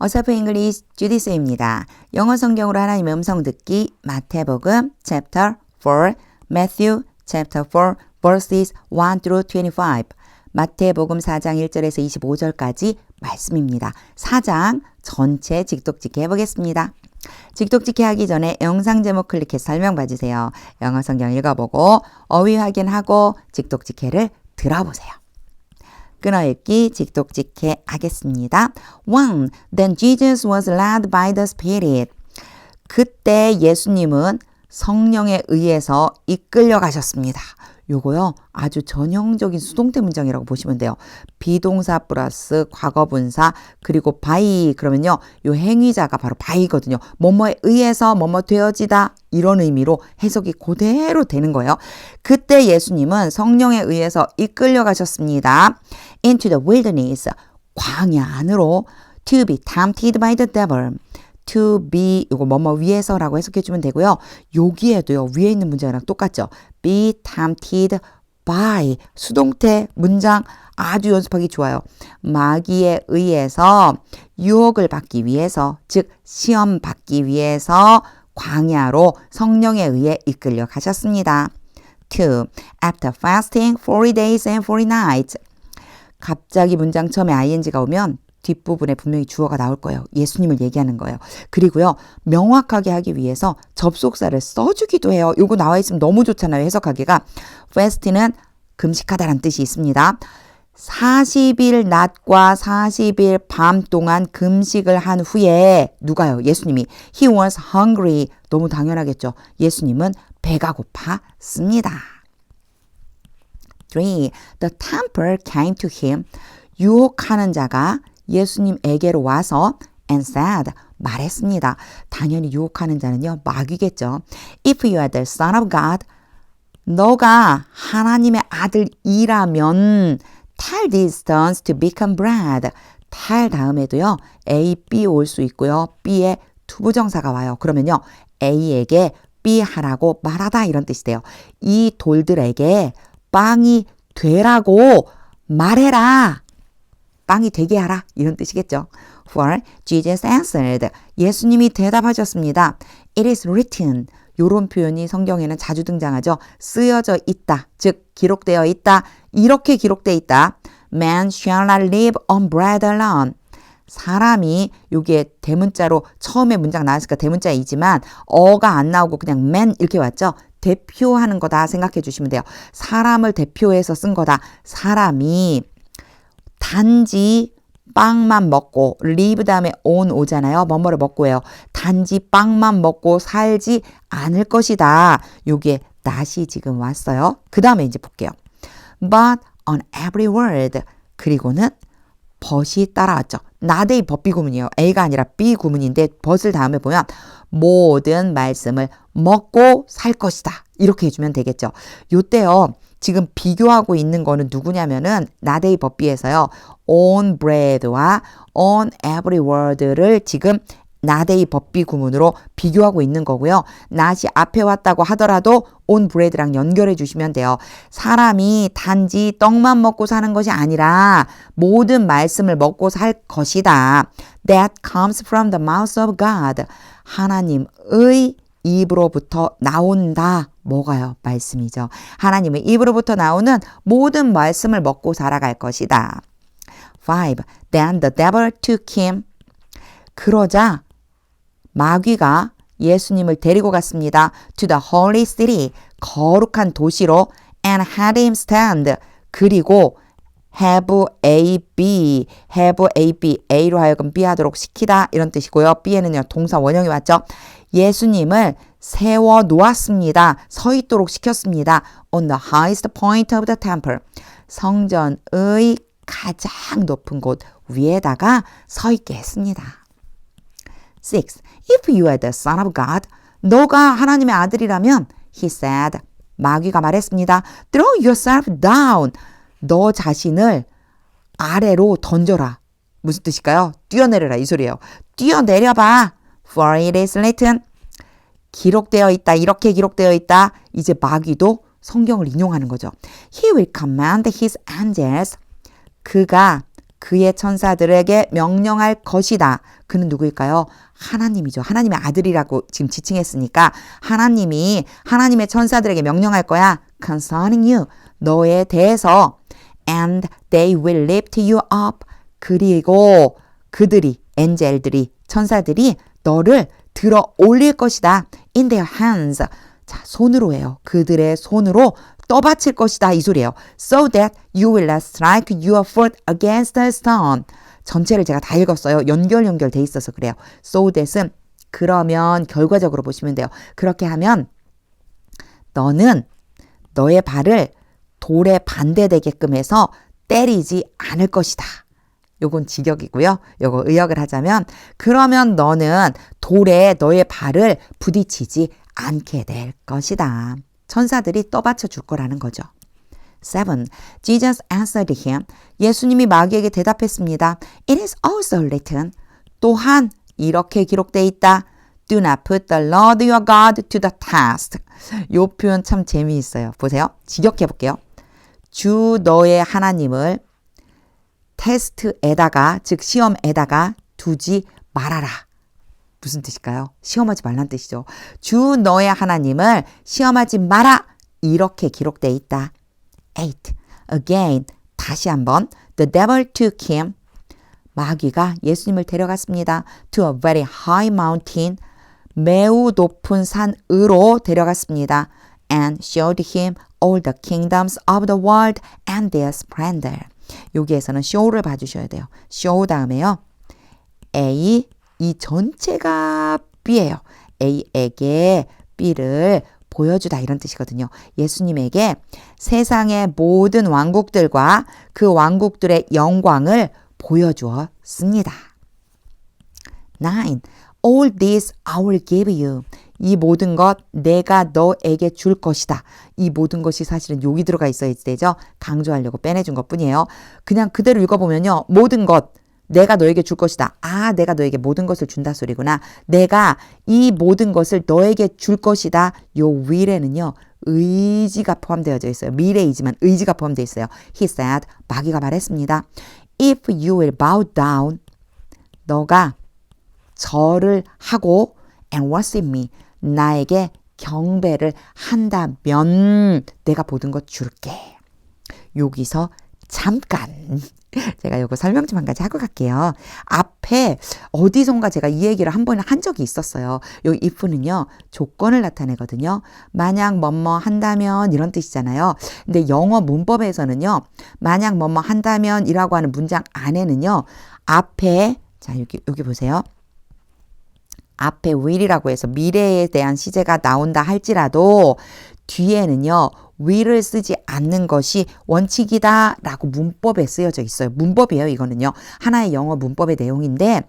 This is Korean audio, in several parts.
어서프 잉글리시 주디스입니다. 영어 성경으로 하나님의 음성 듣기 마태복음 chapter 4, Matthew chapter 4 verses 1 through 25 마태복음 4장 1절에서 25절까지 말씀입니다. 4장 전체 직독직해 해보겠습니다. 직독직해 하기 전에 영상 제목 클릭해서 설명 봐주세요. 영어 성경 읽어보고 어휘 확인하고 직독직해를 들어보세요. 끊어읽기 직독직해 하겠습니다. 1. Then Jesus was led by the Spirit. 그때 예수님은 성령에 의해서 이끌려 가셨습니다. 요거요 아주 전형적인 수동태 문장이라고 보시면 돼요. 비동사 플러스 과거분사 그리고 by 그러면요 요 행위자가 바로 by거든요. 뭐뭐에 의해서 뭐뭐 되어지다 이런 의미로 해석이 그대로 되는 거예요. 그때 예수님은 성령에 의해서 이끌려 가셨습니다. Into the wilderness 광야 안으로 to be tempted by the devil. to be 이거 뭐뭐 위에서라고 해석해 주면 되고요. 여기에도요. 위에 있는 문장이랑 똑같죠. be tempted by 수동태 문장 아주 연습하기 좋아요. 마귀에 의해서 유혹을 받기 위해서 즉 시험 받기 위해서 광야로 성령에 의해 이끌려 가셨습니다. 2. After fasting 40 days and 40 nights 갑자기 문장 처음에 ing가 오면 뒷부분에 분명히 주어가 나올 거예요. 예수님을 얘기하는 거예요. 그리고요. 명확하게 하기 위해서 접속사를 써주기도 해요. 요거 나와 있으면 너무 좋잖아요. 해석하기가. fast는 금식하다라는 뜻이 있습니다. 40일 낮과 40일 밤 동안 금식을 한 후에 누가요? 예수님이 He was hungry. 너무 당연하겠죠. 예수님은 배가 고팠습니다. 3. The tempter came to him. 유혹하는 자가 예수님에게로 와서 and said 말했습니다. 당연히 유혹하는 자는요 마귀겠죠. If you are the son of God 너가 하나님의 아들이라면 tell these stones to become bread. tell 다음에도요 A, B 올 수 있고요. B에 투부정사가 와요. 그러면요 A에게 B 하라고 말하다 이런 뜻이 돼요. 이 돌들에게 빵이 되라고 말해라. 빵이 되게 하라 이런 뜻이겠죠. For Jesus answered. 예수님이 대답하셨습니다. It is written. 이런 표현이 성경에는 자주 등장하죠. 쓰여져 있다. 즉 기록되어 있다. 이렇게 기록되어 있다. Man shall not live on bread alone. 사람이 요게 대문자로 처음에 문장 나왔으니까 대문자이지만 어가 안 나오고 그냥 man 이렇게 왔죠. 대표하는 거다 생각해 주시면 돼요. 사람을 대표해서 쓴 거다. 사람이 단지 빵만 먹고 live 다음에 on 오잖아요. 뭐뭐를 먹고 해요. 단지 빵만 먹고 살지 않을 것이다. 요게 not이 지금 왔어요. 그 다음에 이제 볼게요. But on every word 그리고는 but이 따라왔죠. not의 but 비구문이에요. A가 아니라 B 구문인데 but을 다음에 보면 모든 말씀을 먹고 살 것이다. 이렇게 해주면 되겠죠. 요때요. 지금 비교하고 있는 거는 누구냐면은 나데이 법비에서요. on bread와 on every word를 지금 나데이 법비 구문으로 비교하고 있는 거고요. not이 앞에 왔다고 하더라도 on bread랑 연결해 주시면 돼요. 사람이 단지 떡만 먹고 사는 것이 아니라 모든 말씀을 먹고 살 것이다. That comes from the mouth of God. 하나님의 입으로부터 나온다. 뭐가요? 말씀이죠. 하나님의 입으로부터 나오는 모든 말씀을 먹고 살아갈 것이다. 5. Then the devil took him. 그러자 마귀가 예수님을 데리고 갔습니다. To the holy city. 거룩한 도시로 and had him stand. 그리고 have A, B, have A, B, A로 하여금 B 하도록 시키다 이런 뜻이고요. B에는요 동사 원형이 왔죠. 예수님을 세워 놓았습니다. 서 있도록 시켰습니다. On the highest point of the temple. 성전의 가장 높은 곳 위에다가 서 있게 했습니다. 6. If you are the son of God, 너가 하나님의 아들이라면 he said, 마귀가 말했습니다. Throw yourself down. 너 자신을 아래로 던져라. 무슨 뜻일까요? 뛰어내려라 이 소리예요. 뛰어내려봐. For it is written. 기록되어 있다. 이렇게 기록되어 있다. 이제 마귀도 성경을 인용하는 거죠. He will command his angels. 그가 그의 천사들에게 명령할 것이다. 그는 누구일까요? 하나님이죠. 하나님의 아들이라고 지금 지칭했으니까 하나님이 하나님의 천사들에게 명령할 거야. Concerning you. 너에 대해서. And they will lift you up. 그리고 그들이, 엔젤들이, 천사들이 너를 들어 올릴 것이다. In their hands. 자, 손으로 해요. 그들의 손으로 떠받칠 것이다. 이 소리예요. So that you will not strike your foot against the stone. 전체를 제가 다 읽었어요. 연결돼 있어서 그래요. So that은 그러면 결과적으로 보시면 돼요. 그렇게 하면 너는 너의 발을 돌에 반대되게끔 해서 때리지 않을 것이다. 요건 직역이고요. 요거 의역을 하자면 그러면 너는 돌에 너의 발을 부딪히지 않게 될 것이다. 천사들이 떠받쳐 줄 거라는 거죠. 7. Jesus answered him. 예수님이 마귀에게 대답했습니다. It is also written. 또한 이렇게 기록되어 있다. Do not put the Lord your God to the test. 요 표현 참 재미있어요. 보세요. 직역해 볼게요. 주 너의 하나님을 테스트에다가, 즉 시험에다가 두지 말아라. 무슨 뜻일까요? 시험하지 말란 뜻이죠. 주 너의 하나님을 시험하지 마라. 이렇게 기록되어 있다. 8. Again, 다시 한번 The devil took him. 마귀가 예수님을 데려갔습니다. To a very high mountain. 매우 높은 산으로 데려갔습니다. And showed him all the kingdoms of the world and their splendor. 여기에서는 show를 봐주셔야 돼요. show 다음에요. A, 이 전체가 B예요. A에게 B를 보여주다 이런 뜻이거든요. 예수님에게 세상의 모든 왕국들과 그 왕국들의 영광을 보여주었습니다. 9. All this I will give you. 이 모든 것 내가 너에게 줄 것이다. 이 모든 것이 사실은 여기 들어가 있어야 되죠. 강조하려고 빼내준 것뿐이에요. 그냥 그대로 읽어보면요. 모든 것 내가 너에게 줄 것이다. 아, 내가 너에게 모든 것을 준다 소리구나. 내가 이 모든 것을 너에게 줄 것이다. 요 will에는요. 의지가 포함되어져 있어요. 미래이지만 의지가 포함되어 있어요. He said, 마귀가 말했습니다. If you will bow down, 너가 절을 하고 and worship me, 나에게 경배를 한다면 내가 모든 것 줄게. 여기서 잠깐 제가 이거 설명 좀 한 가지 하고 갈게요. 앞에 어디선가 제가 이 얘기를 한 번 한 적이 있었어요. 요 if는요 조건을 나타내거든요. 만약 뭐뭐 한다면 이런 뜻이잖아요. 근데 영어 문법에서는요 만약 뭐뭐 한다면 이라고 하는 문장 안에는요 앞에 자 여기 보세요. 앞에 will이라고 해서 미래에 대한 시제가 나온다 할지라도 뒤에는요. will을 쓰지 않는 것이 원칙이다 라고 문법에 쓰여져 있어요. 문법이에요. 이거는요. 하나의 영어 문법의 내용인데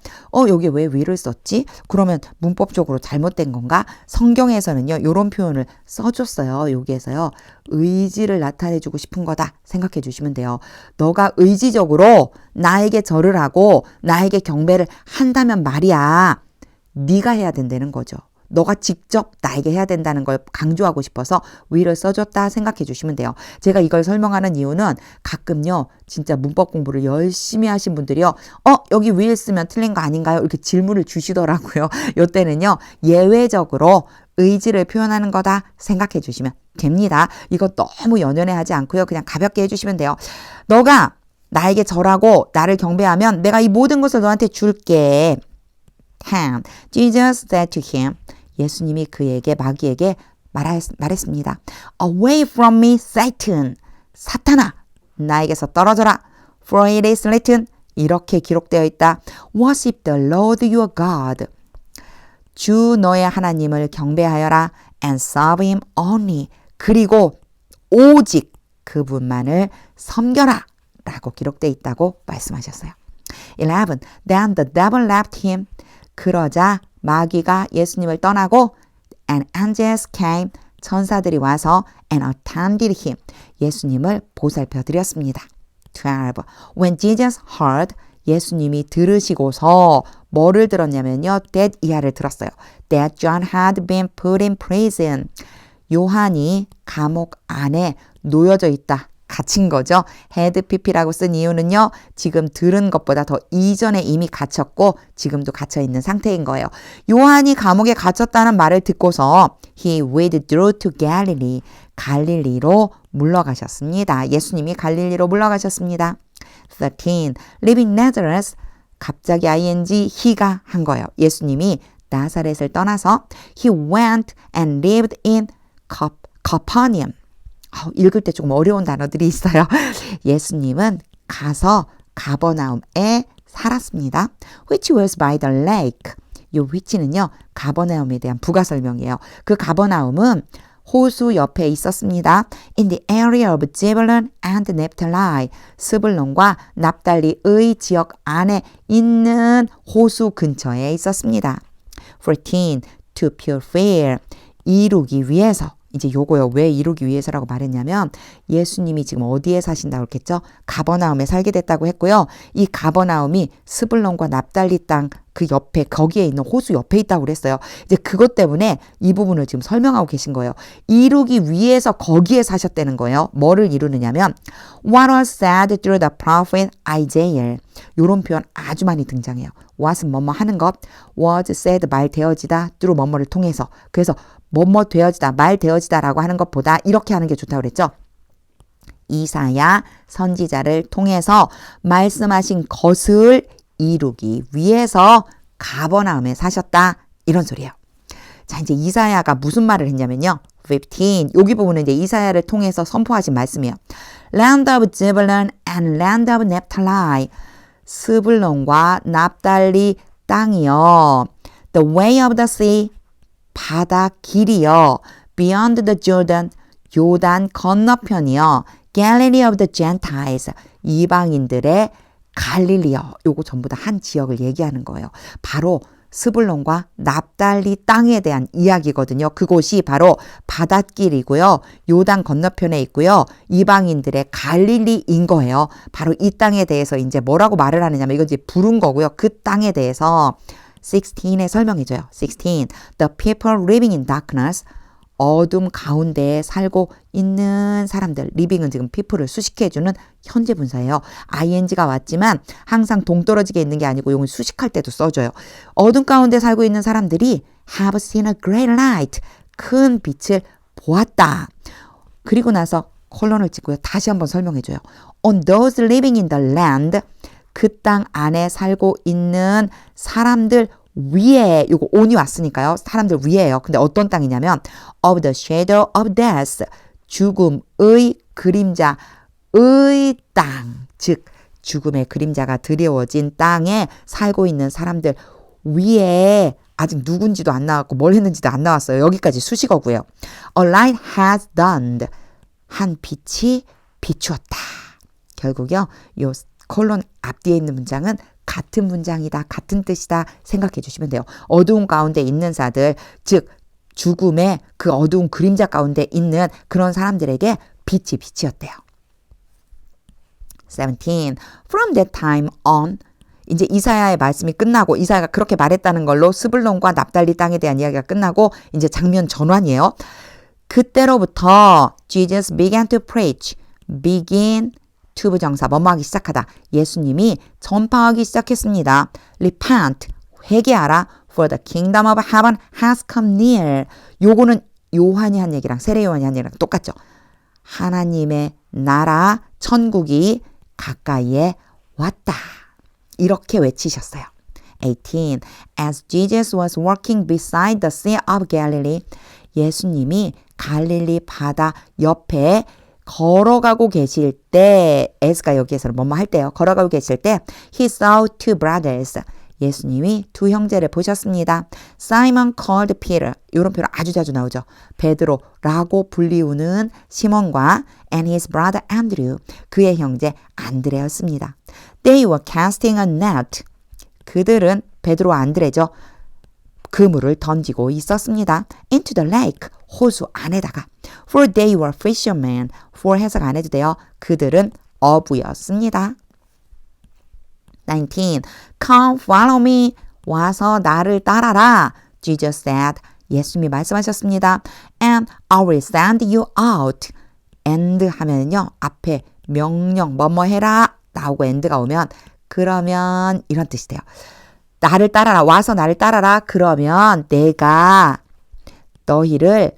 여기 왜 will을 썼지? 그러면 문법적으로 잘못된 건가? 성경에서는요. 이런 표현을 써줬어요. 여기에서요. 의지를 나타내주고 싶은 거다 생각해 주시면 돼요. 너가 의지적으로 나에게 절을 하고 나에게 경배를 한다면 말이야. 네가 해야 된다는 거죠. 너가 직접 나에게 해야 된다는 걸 강조하고 싶어서 will을 써줬다 생각해 주시면 돼요. 제가 이걸 설명하는 이유는 가끔요. 진짜 문법 공부를 열심히 하신 분들이요. 여기 will 쓰면 틀린 거 아닌가요? 이렇게 질문을 주시더라고요. 이때는요. 예외적으로 의지를 표현하는 거다 생각해 주시면 됩니다. 이거 너무 연연해 하지 않고요. 그냥 가볍게 해주시면 돼요. 너가 나에게 절하고 나를 경배하면 내가 이 모든 것을 너한테 줄게. 10. Jesus said to him. 예수님이 그에게 마귀에게 말했습니다. Away from me, Satan. 사탄아, 나에게서 떨어져라. For it is written. 이렇게 기록되어 있다. Worship the Lord your God. 주 너의 하나님을 경배하여라. And serve him only. 그리고 오직 그분만을 섬겨라. 라고 기록되어 있다고 말씀하셨어요. 11. Then the devil left him. 그러자 마귀가 예수님을 떠나고 and angels came. 천사들이 와서 and attended him. 예수님을 보살펴 드렸습니다. 12. When Jesus heard. 예수님이 들으시고서 뭐를 들었냐면요. that 이하를 들었어요. That John had been put in prison. 요한이 감옥 안에 놓여져 있다. 갇힌 거죠. had pp라고 쓴 이유는요. 지금 들은 것보다 더 이전에 이미 갇혔고 지금도 갇혀 있는 상태인 거예요. 요한이 감옥에 갇혔다는 말을 듣고서 he withdrew to Galilee. 갈릴리로 물러가셨습니다. 예수님이 갈릴리로 물러가셨습니다. 13. Leaving Nazareth. 갑자기 ing he가 한 거예요. 예수님이 나사렛을 떠나서 he went and lived in Capernaum. 읽을 때 조금 어려운 단어들이 있어요. 예수님은 가서 가버나움에 살았습니다. Which was by the lake. 이 which는요. 가버나움에 대한 부가 설명이에요. 그 가버나움은 호수 옆에 있었습니다. In the area of Zebulun and Naphtali. 스불론과 납달리의 지역 안에 있는 호수 근처에 있었습니다. 14. To fulfill. 이루기 위해서. 이제 요거요. 왜 이루기 위해서라고 말했냐면 예수님이 지금 어디에 사신다고 했겠죠? 가버나움에 살게 됐다고 했고요. 이 가버나움이 스불론과 납달리 땅 그 옆에 거기에 있는 호수 옆에 있다고 그랬어요. 이제 그것 때문에 이 부분을 지금 설명하고 계신 거예요. 이루기 위해서 거기에 사셨다는 거예요. 뭐를 이루느냐면 What was said through the prophet Isaiah. 이런 표현 아주 많이 등장해요. what은 뭐뭐 하는 것, was said 말되어지다, through 뭐뭐를 통해서. 그래서 뭐뭐 되어지다, 말되어지다라고 하는 것보다 이렇게 하는 게 좋다고 그랬죠. 이사야 선지자를 통해서 말씀하신 것을 이루기 위해서 가버나움에 사셨다. 이런 소리예요. 자, 이제 이사야가 무슨 말을 했냐면요. 15. 여기 부분은 이제 이사야를 통해서 선포하신 말씀이에요. Land of Zebulun and land of Naphtali. 스불론과 납달리 땅이요. The way of the sea. 바다 길이요. Beyond the Jordan. 요단 건너편이요. Galilee of the Gentiles. 이방인들의 갈릴리요. 요거 전부 다 한 지역을 얘기하는 거예요. 바로 스불론과 납달리 땅에 대한 이야기거든요. 그곳이 바로 바닷길이고요. 요단 건너편에 있고요. 이방인들의 갈릴리인 거예요. 바로 이 땅에 대해서 이제 뭐라고 말을 하느냐면 이건 이제 부른 거고요. 그 땅에 대해서 16에 설명해줘요. 16. The people living in darkness. 어둠 가운데에 살고 있는 사람들. living은 지금 people을 수식해주는 현재 분사예요. ing가 왔지만 항상 동떨어지게 있는 게 아니고 이건 수식할 때도 써줘요. 어둠 가운데 살고 있는 사람들이 have seen a great light. 큰 빛을 보았다. 그리고 나서 콜론을 찍고요. 다시 한번 설명해줘요. On those living in the land. 그 땅 안에 살고 있는 사람들 위에, 요거 on이 왔으니까요. 사람들 위에요. 근데 어떤 땅이냐면 of the shadow of death. 죽음의 그림자의 땅. 즉 죽음의 그림자가 드리워진 땅에 살고 있는 사람들 위에 아직 누군지도 안 나왔고 뭘 했는지도 안 나왔어요. 여기까지 수식어고요. A light has dawned. 한 빛이 비추었다. 결국요. 요 콜론 앞뒤에 있는 문장은 같은 문장이다. 같은 뜻이다. 생각해 주시면 돼요. 어두운 가운데 있는 자들, 즉 죽음의 그 어두운 그림자 가운데 있는 그런 사람들에게 빛이 빛이었대요. 17. From that time on. 이제 이사야의 말씀이 끝나고 이사야가 그렇게 말했다는 걸로 스불론과 납달리 땅에 대한 이야기가 끝나고 이제 장면 전환이에요. 그때로부터 Jesus began to preach. begin to 부정사 뭐뭐하기 시작하다. 예수님이 전파하기 시작했습니다. Repent, 회개하라. For the kingdom of heaven has come near. 요거는 요한이 한 얘기랑 세례 요한이 한 얘기랑 똑같죠. 하나님의 나라, 천국이 가까이에 왔다. 이렇게 외치셨어요. 18. As Jesus was walking beside the Sea of Galilee. 예수님이 갈릴리 바다 옆에 걸어가고 계실 때, as가 여기에서는 뭐뭐 할 때요. 걸어가고 계실 때, he saw two brothers. 예수님이 두 형제를 보셨습니다. Simon called Peter. 이런 표현 아주 자주 나오죠. 베드로라고 불리우는 시몬과 and his brother Andrew. 그의 형제 안드레였습니다. They were casting a net. 그들은 베드로와 안드레죠. 그물을 던지고 있었습니다. Into the lake. 호수 안에다가. For they were fishermen. For 해석 안 해도 돼요. 그들은 어부였습니다. 19. Come follow me. 와서 나를 따라라. Jesus said. 예수님이 말씀하셨습니다. And I will send you out. and 하면요. 앞에 명령 뭐뭐 해라 나오고 and가 오면 그러면 이런 뜻이 돼요. 나를 따라라. 와서 나를 따라라. 그러면 내가 너희를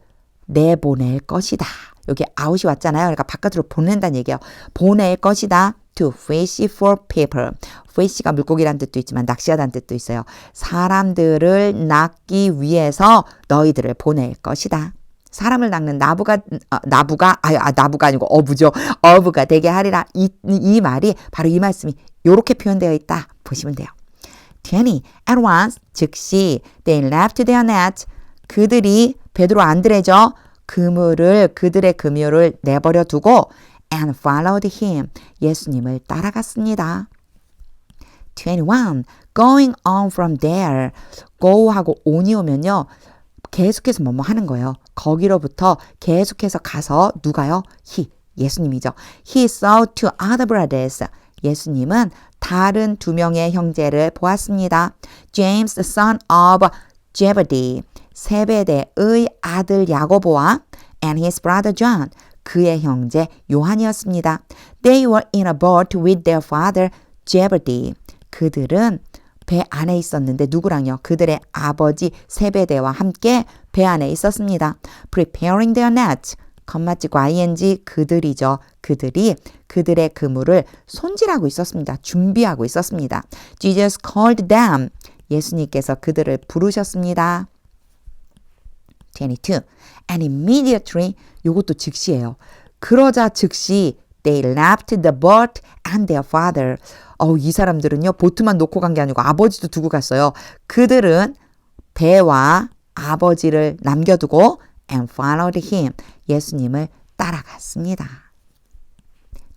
내보낼 것이다. 여기 out이 왔잖아요. 그러니까 바깥으로 보낸다는 얘기예요. 보낼 것이다. To fish for people. fish가 물고기란 뜻도 있지만 낚시하다는 뜻도 있어요. 사람들을 낚기 위해서 너희들을 보낼 것이다. 사람을 낚는 나부가 아니고 어부죠. 어부가 되게 하리라. 이 말이 바로 이 말씀이 이렇게 표현되어 있다. 보시면 돼요. 20. At once, 즉시 they left their net. 그들이 베드로 안드레죠. 그들의 그물을 내버려 두고 and followed him. 예수님을 따라갔습니다. 21. Going on from there. go하고 on이 오면요. 계속해서 뭐뭐 하는 거예요. 거기로부터 계속해서 가서 누가요? 예수님이죠. He saw two other brothers. 예수님은 다른 두 명의 형제를 보았습니다. James, the son of Zebedee. 세베대의 아들 야고보와 and his brother John. 그의 형제 요한이었습니다. They were in a boat with their father Zebedee. 그들은 배 안에 있었는데 누구랑요? 그들의 아버지 세베대와 함께 배 안에 있었습니다. Preparing their nets. 겉맞지고 ing 그들이죠. 그들이 그들의 그물을 손질하고 있었습니다. 준비하고 있었습니다. Jesus called them. 예수님께서 그들을 부르셨습니다. 22. And immediately 요것도 즉시예요. 그러자 즉시 they left the boat and their father. 이 사람들은요. 보트만 놓고 간 게 아니고 아버지도 두고 갔어요. 그들은 배와 아버지를 남겨두고 and followed him. 예수님을 따라갔습니다.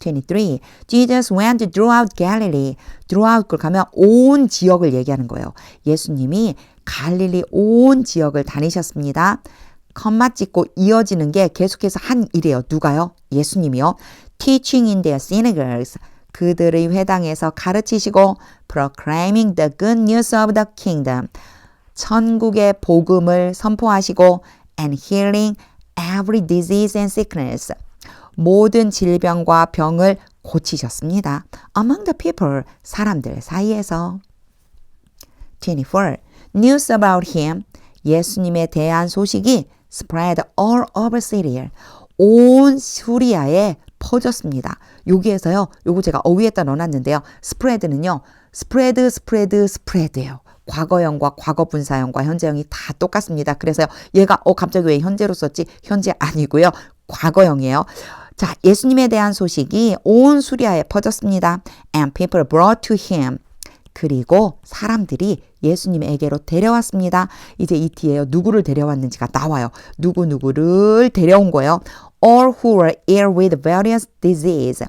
23. Jesus went throughout Galilee. throughout 걸 가면 온 지역을 얘기하는 거예요. 예수님이 갈릴리 온 지역을 다니셨습니다. 컴마 찍고 이어지는 게 계속해서 한 일이에요. 누가요? 예수님이요. Teaching in their synagogues. 그들의 회당에서 가르치시고 proclaiming the good news of the kingdom. 천국의 복음을 선포하시고 and healing every disease and sickness. 모든 질병과 병을 고치셨습니다. Among the people, 사람들 사이에서. 24. News about him, 예수님에 대한 소식이 spread all over Syria. 온 시리아에 퍼졌습니다. 여기에서요. 요거 제가 어휘에다 넣어놨는데요. spread는요. spread예요. 과거형과 과거분사형과 현재형이 다 똑같습니다. 그래서 얘가 갑자기 왜 현재로 썼지? 현재 아니고요. 과거형이에요. 자, 예수님에 대한 소식이 온 수리아에 퍼졌습니다. And people brought to him. 그리고 사람들이 예수님에게로 데려왔습니다. 이제 이 뒤에요. 누구를 데려왔는지가 나와요. 누구를 데려온 거예요. All who were ill with various disease.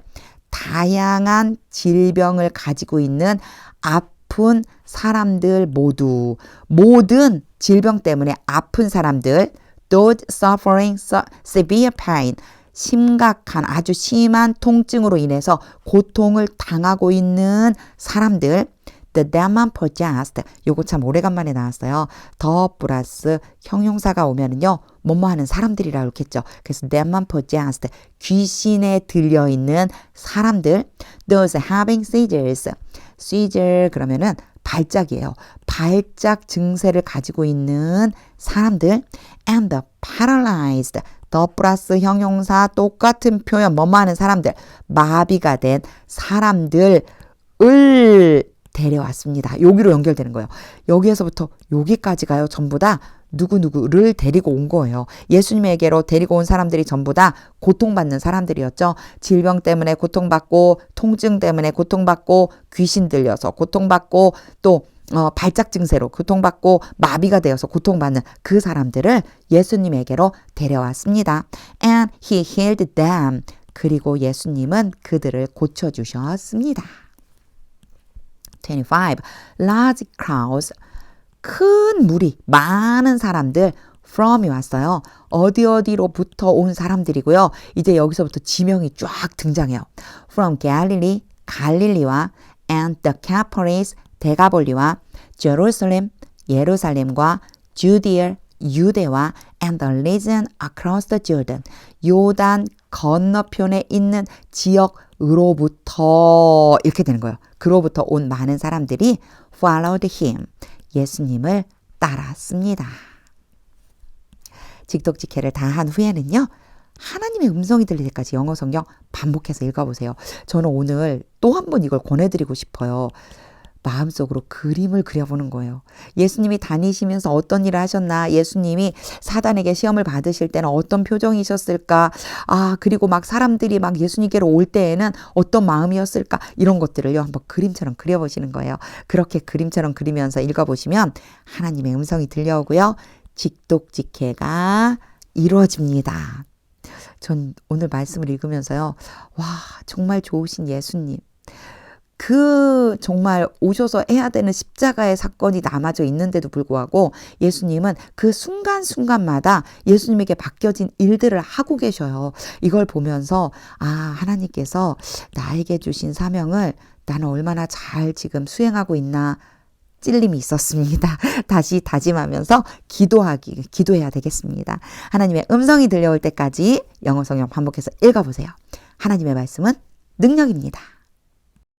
다양한 질병을 가지고 있는 아픈 사람들 모든 질병 때문에 아픈 사람들, those suffering severe pain, 심각한 아주 심한 통증으로 인해서 고통을 당하고 있는 사람들, the demon possessed. 요거 참 오래간만에 나왔어요. 더 플러스 형용사가 오면은요, 뭐뭐 하는 사람들이라고 했겠죠. 그래서 demon possessed, 귀신에 들려있는 사람들, those having seizures. seizure 그러면은 발작이에요. 발작 증세를 가지고 있는 사람들, and the paralyzed. 더 플러스 형용사 똑같은 표현 뭐뭐 하는 사람들, 마비가 된 사람들을 데려왔습니다. 여기로 연결되는 거예요. 여기에서부터 여기까지가요. 전부 다 누구를 데리고 온 거예요. 예수님에게로 데리고 온 사람들이 전부 다 고통받는 사람들이었죠. 질병 때문에 고통받고, 통증 때문에 고통받고, 귀신 들려서 고통받고, 또 발작 증세로 고통받고 마비가 되어서 고통받는 그 사람들을 예수님에게로 데려왔습니다. And he healed them. 그리고 예수님은 그들을 고쳐주셨습니다. 25. Large crowds. 큰 무리, 많은 사람들 from이 왔어요. 어디로부터 온 사람들이고요. 이제 여기서부터 지명이 쫙 등장해요. From Galilee, 갈릴리와 and the Decapolis, 데가볼리와 Jerusalem, 예루살렘과 Judea, 유대와 and the region across the Jordan. 요단 건너편에 있는 지역으로부터 이렇게 되는 거예요. 그로부터 온 많은 사람들이 followed him. 예수님을 따랐습니다. 직독직해를 다 한 후에는요. 하나님의 음성이 들릴 때까지 영어 성경 반복해서 읽어보세요. 저는 오늘 또 한 번 이걸 권해드리고 싶어요. 마음속으로 그림을 그려보는 거예요. 예수님이 다니시면서 어떤 일을 하셨나? 예수님이 사단에게 시험을 받으실 때는 어떤 표정이셨을까? 그리고 막 사람들이 막 예수님께로 올 때에는 어떤 마음이었을까? 이런 것들을요, 한번 그림처럼 그려보시는 거예요. 그렇게 그림처럼 그리면서 읽어보시면 하나님의 음성이 들려오고요. 직독직해가 이루어집니다. 전 오늘 말씀을 읽으면서요. 와, 정말 좋으신 예수님. 정말 오셔서 해야 되는 십자가의 사건이 남아져 있는데도 불구하고 예수님은 그 순간순간마다 예수님에게 맡겨진 일들을 하고 계셔요. 이걸 보면서 하나님께서 나에게 주신 사명을 나는 얼마나 잘 지금 수행하고 있나 찔림이 있었습니다. 다시 다짐하면서 기도해야 되겠습니다. 하나님의 음성이 들려올 때까지 영어 성경 반복해서 읽어보세요. 하나님의 말씀은 능력입니다.